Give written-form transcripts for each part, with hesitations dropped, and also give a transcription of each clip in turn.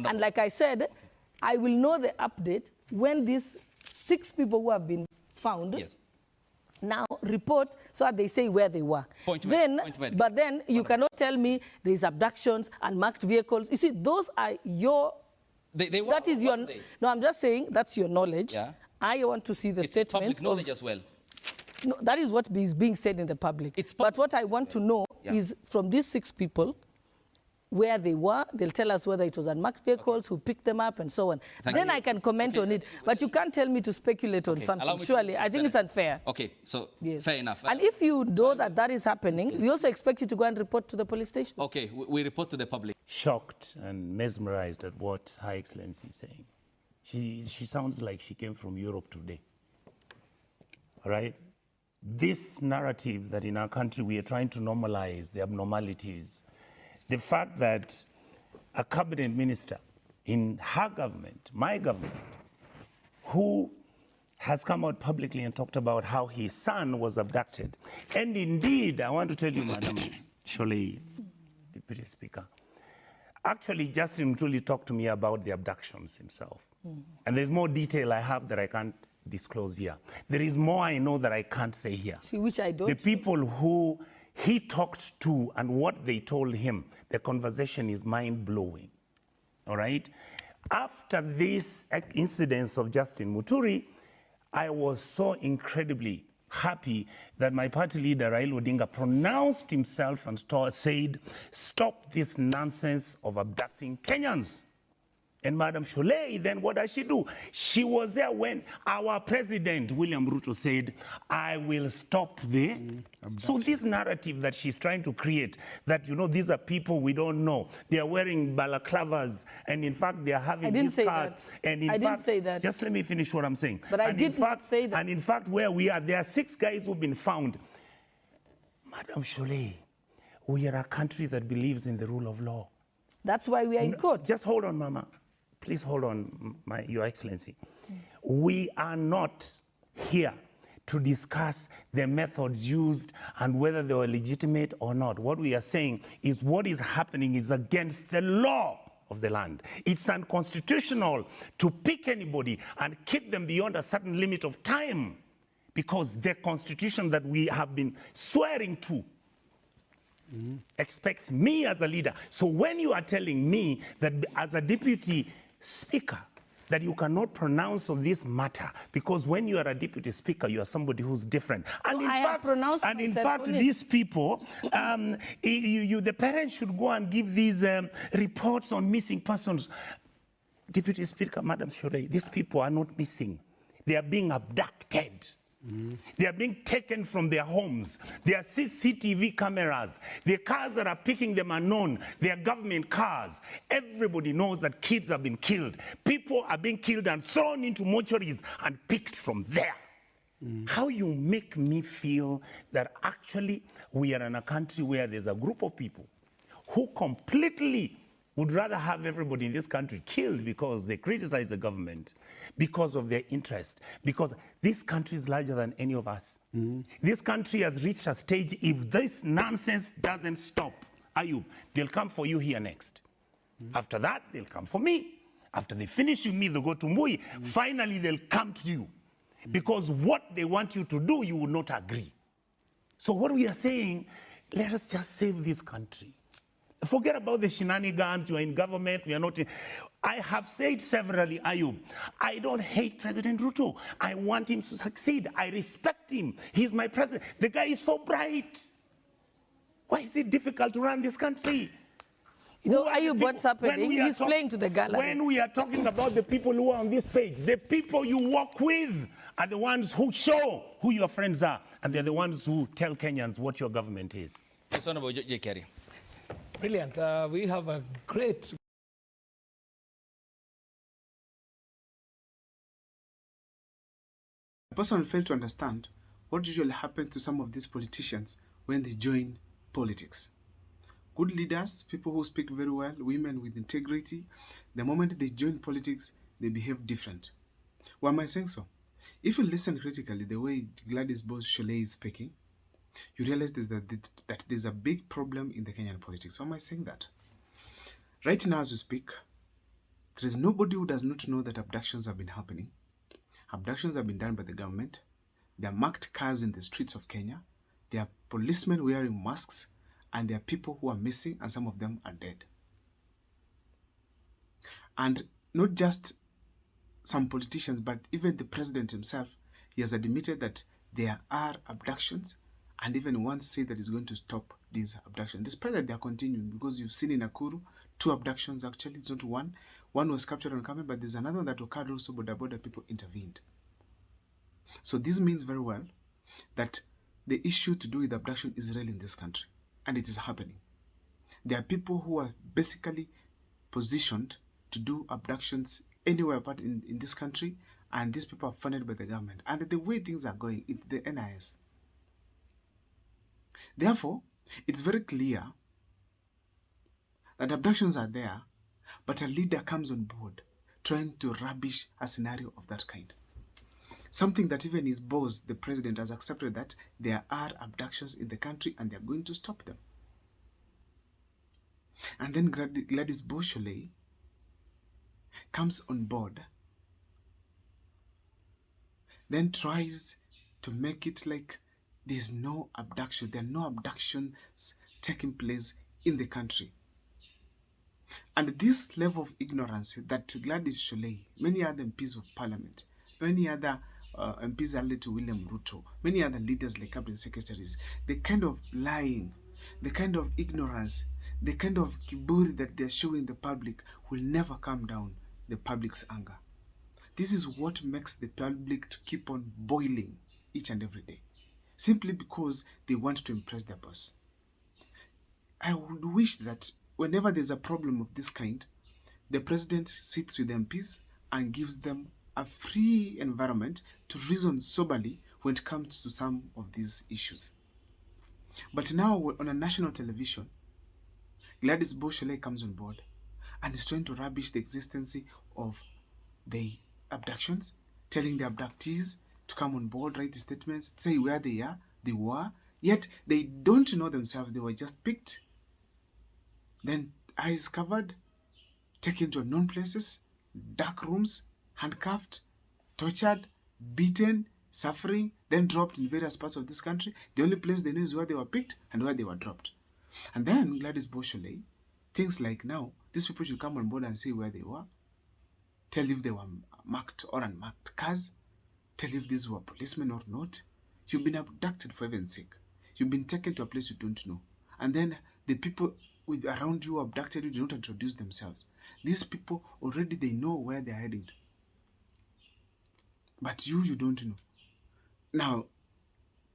And like I said, I will know the update when these 6 people who have been found now report, so that they say where they were. But then you cannot tell me there's abductions and marked vehicles. You see, those are your... that is your... No, I'm just saying that's your knowledge. Yeah. I want to see the statements. It's public knowledge as well. No, that is what is being said in the public. But what I want to know is from these 6 people, where they were, they'll tell us whether it was unmarked vehicles, who picked them up, and so on. Then I can comment on it. But you can't tell me to speculate on something. Surely, I think it's unfair. Okay, so fair enough. And if you know that that is happening, we also expect you to go and report to the police station. Okay, we report to the public. Shocked and mesmerized at what Her Excellency is saying. She sounds like she came from Europe today. All right? This narrative that in our country we are trying to normalize the abnormalities, the fact that a cabinet minister in her government, my government, who has come out publicly and talked about how his son was abducted. And indeed, I want to tell you, Madam Sholei, Deputy Speaker, actually Justin truly talked to me about the abductions himself. And there's more detail I have that I can't disclose here. There is more I know that I can't say here. See, which I don't. The people who he talked to and what they told him, the conversation is mind-blowing, all right? After this incident of Justin Muturi, I was so incredibly happy that my party leader, Raila Odinga, pronounced himself and said, stop this nonsense of abducting Kenyans. And Madam Sholei, then what does she do? She was there when our president, William Ruto, said, I will stop the... So this narrative that she's trying to create, that, you know, these are people we don't know. They are wearing balaclavas, and in fact, they are having these cars. And in fact, say that. Just let me finish what I'm saying. But I did not say that. And in fact, where we are, there are 6 guys who've been found. Madam Sholei, we are a country that believes in the rule of law. That's why we are in court. Just hold on, Mama. Please hold on, Your Excellency. We are not here to discuss the methods used and whether they were legitimate or not. What we are saying is what is happening is against the law of the land. It's unconstitutional to pick anybody and keep them beyond a certain limit of time, because the constitution that we have been swearing to expects me as a leader. So when you are telling me that as a deputy speaker, that you cannot pronounce on this matter, because when you are a deputy speaker, you are somebody who's different. And in fact, these people, the parents should go and give these reports on missing persons. Deputy Speaker, Madam Sholei, these people are not missing. They are being abducted. They are being taken from their homes. There are CCTV cameras. The cars that are picking them are known. They are government cars. Everybody knows that kids have been killed. People are being killed and thrown into mortuaries and picked from there. How you make me feel that actually we are in a country where there's a group of people who completely would rather have everybody in this country killed because they criticize the government, because of their interest, because this country is larger than any of us. This country has reached a stage, if this nonsense doesn't stop, Ayub, they'll come for you here next. After that, they'll come for me. After they finish with me, they'll go to Mui. Finally, they'll come to you. Because what they want you to do, you will not agree. So what we are saying, let us just save this country. Forget about the shenanigans. You are in government, we are not in. I have said severally, Ayub, I don't hate President Ruto. I want him to succeed. I respect him. He's my president. The guy is so bright. Why is it difficult to run this country? You know, Ayub, what's happening? He's playing to the gallery. When we are talking about the people who are on this page, the people you work with are the ones who show who your friends are, and they're the ones who tell Kenyans what your government is. Yes, Honorable J. Kerry. Brilliant. We have a great... I personally fail to understand what usually happens to some of these politicians when they join politics. Good leaders, people who speak very well, women with integrity, the moment they join politics, they behave different. Why am I saying so? If you listen critically the way Gladys Sholei is speaking, you realize that there's a big problem in the Kenyan politics. Why am I saying that? Right now as we speak, There is nobody who does not know that abductions have been happening. Abductions have been done by the government. There are marked cars in the streets of Kenya. There are policemen wearing masks, and there are people who are missing, and some of them are dead. And not just some politicians, but even the president himself, he has admitted that there are abductions, and even once said that he's going to stop these abductions, despite that they are continuing, because you've seen in Nakuru, 2 abductions actually, it's not one. One was captured on camera, but there's another one that occurred also, but border people intervened. So this means very well that the issue to do with abduction is real in this country, and it is happening. There are people who are basically positioned to do abductions anywhere but in this country, and these people are funded by the government. And the way things are going, it's the NIS. Therefore, it's very clear that abductions are there, but a leader comes on board trying to rubbish a scenario of that kind. Something that even his boss, the president, has accepted that there are abductions in the country and they're going to stop them. And then Gladys Boshole comes on board, then tries to make it like there's no abduction. There are no abductions taking place in the country. And this level of ignorance that Gladys Boshole, many other MPs of parliament, many other MPs allied to William Ruto, many other leaders like cabinet secretaries, the kind of lying, the kind of ignorance, the kind of kiburi that they're showing the public will never calm down the public's anger. This is what makes the public to keep on boiling each and every day, simply because they want to impress their boss. I would wish that whenever there's a problem of this kind, the president sits with MPs and gives them a free environment to reason soberly when it comes to some of these issues. But now on a national television, Gladys Boshole comes on board and is trying to rubbish the existence of the abductions, telling the abductees to come on board, write statements, say where they were, yet they don't know themselves, they were just picked, then eyes covered, taken to unknown places, dark rooms, handcuffed, tortured, beaten, suffering, then dropped in various parts of this country. The only place they know is where they were picked and where they were dropped. And then Gladys Boshole thinks like, now, these people should come on board and say where they were, tell if they were marked or unmarked cars, tell if these were policemen or not. You've been abducted for heaven's sake. You've been taken to a place you don't know. And then the people around you abducted you do not introduce themselves. These people already, they know where they're heading to. But you don't know. Now,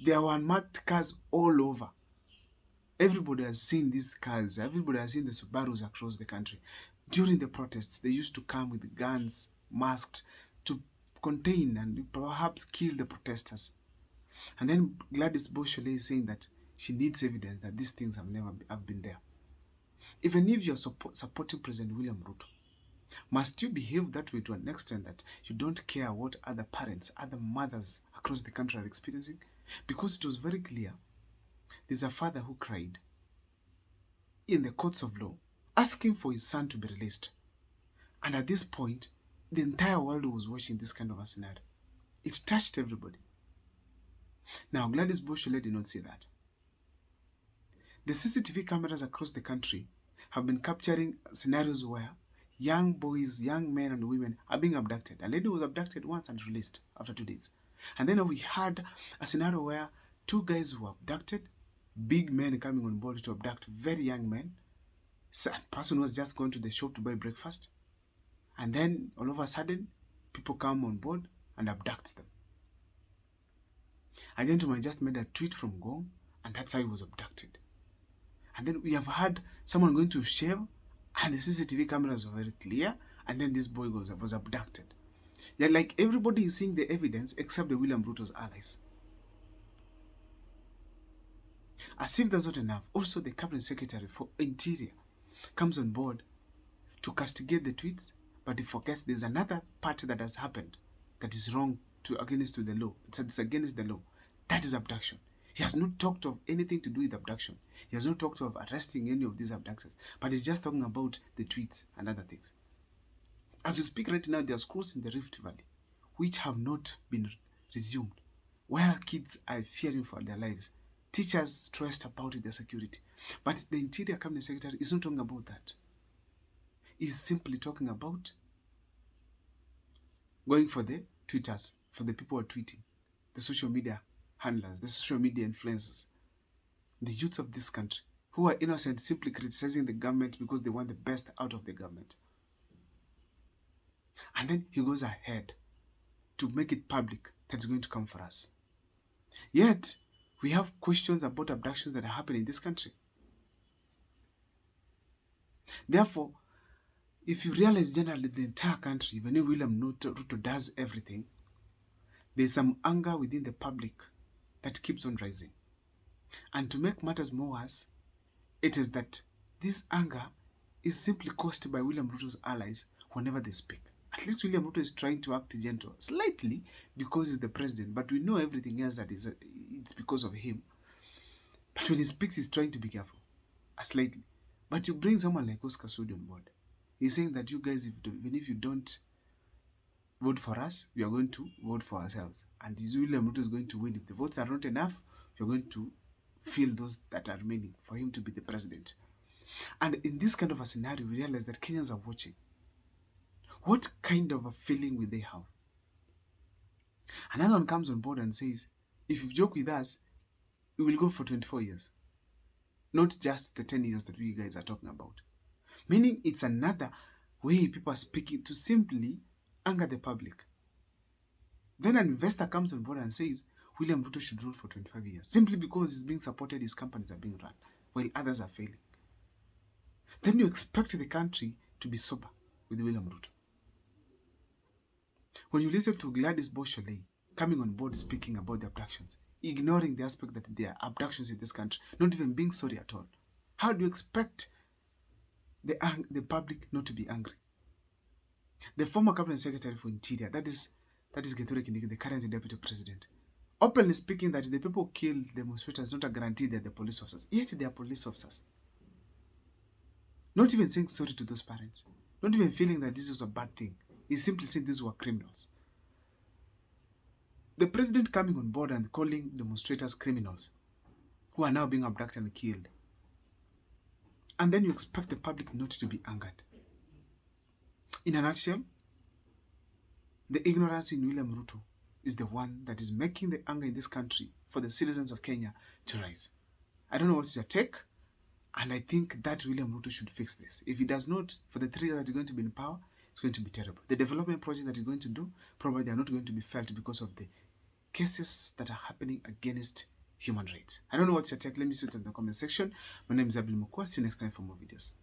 there were unmarked cars all over. Everybody has seen these cars. Everybody has seen the Subarus across the country. During the protests, they used to come with guns, masked, to contain and perhaps kill the protesters. And then Gladys Boshole is saying that she needs evidence that these things have been there. Even if you're supporting President William Ruto, must you behave that way to an extent that you don't care what other parents, other mothers across the country are experiencing? Because it was very clear. There's a father who cried in the courts of law, asking for his son to be released. And at this point, the entire world was watching this kind of a scenario. It touched everybody. Now, Gladys Boshole did not see that. The CCTV cameras across the country have been capturing scenarios where young boys, young men and women are being abducted. A lady was abducted once and released after 2 days. And then we had a scenario where 2 guys were abducted, big men coming on board to abduct very young men. So a person was just going to the shop to buy breakfast. And then all of a sudden, people come on board and abduct them. A gentleman just made a tweet from Gong, and that's how he was abducted. And then we have had someone going to shave, and the CCTV cameras were very clear, and then this boy was abducted. Yeah, like everybody is seeing the evidence except the William Ruto's allies. As if that's not enough, also the Cabinet Secretary for Interior comes on board to castigate the tweets, but he forgets there's another part that has happened that is wrong against the law. It's against the law. That is abduction. He has not talked of anything to do with abduction. He has not talked of arresting any of these abductors, but he's just talking about the tweets and other things. As we speak right now, there are schools in the Rift Valley which have not been resumed, where kids are fearing for their lives. Teachers stressed about their security. But the Interior Cabinet Secretary is not talking about that. He's simply talking about going for the tweeters, for the people who are tweeting, the social media handlers, the social media influencers, the youths of this country who are innocent, simply criticizing the government because they want the best out of the government. And then he goes ahead to make it public that's going to come for us. Yet, we have questions about abductions that are happening in this country. Therefore, if you realize generally the entire country, when William Ruto does everything, there's some anger within the public that keeps on rising. And to make matters more worse, it is that this anger is simply caused by William Ruto's allies whenever they speak. At least William Ruto is trying to act gentle, slightly, because he's the president, but we know everything else that it's because of him. But when he speaks, he's trying to be careful, slightly. But you bring someone like Oscar Sudi on board. He's saying that you guys, even if you don't vote for us, we are going to vote for ourselves. And William Ruto is going to win. If the votes are not enough, you're going to fill those that are remaining for him to be the president. And in this kind of a scenario, we realize that Kenyans are watching. What kind of a feeling will they have? Another one comes on board and says, if you joke with us, we will go for 24 years. Not just the 10 years that we guys are talking about. Meaning it's another way people are speaking to simply anger the public. Then an investor comes on board and says, William Ruto should rule for 25 years. Simply because he's being supported, his companies are being run, while others are failing. Then you expect the country to be sober with William Ruto. When you listen to Gladys Boshole coming on board speaking about the abductions, ignoring the aspect that there are abductions in this country, not even being sorry at all, how do you expect the public not to be angry? The former cabinet secretary for Interior, that is rhetoric, the current deputy president, openly speaking that the people who killed demonstrators not a guarantee that they're police officers. Yet they are police officers. Not even saying sorry to those parents. Not even feeling that this was a bad thing. He's simply saying these were criminals. The president coming on board and calling demonstrators criminals who are now being abducted and killed. And then you expect the public not to be angered. In a nutshell, the ignorance in William Ruto is the one that is making the anger in this country for the citizens of Kenya to rise. I don't know what is your take, and I think that William Ruto should fix this. If he does not, for the 3 years that he's going to be in power, it's going to be terrible. The development projects that he's going to do, probably they are not going to be felt because of the cases that are happening against human rights. I don't know what's your take. Let me see it in the comment section. My name is Abdul Mukwa. See you next time for more videos.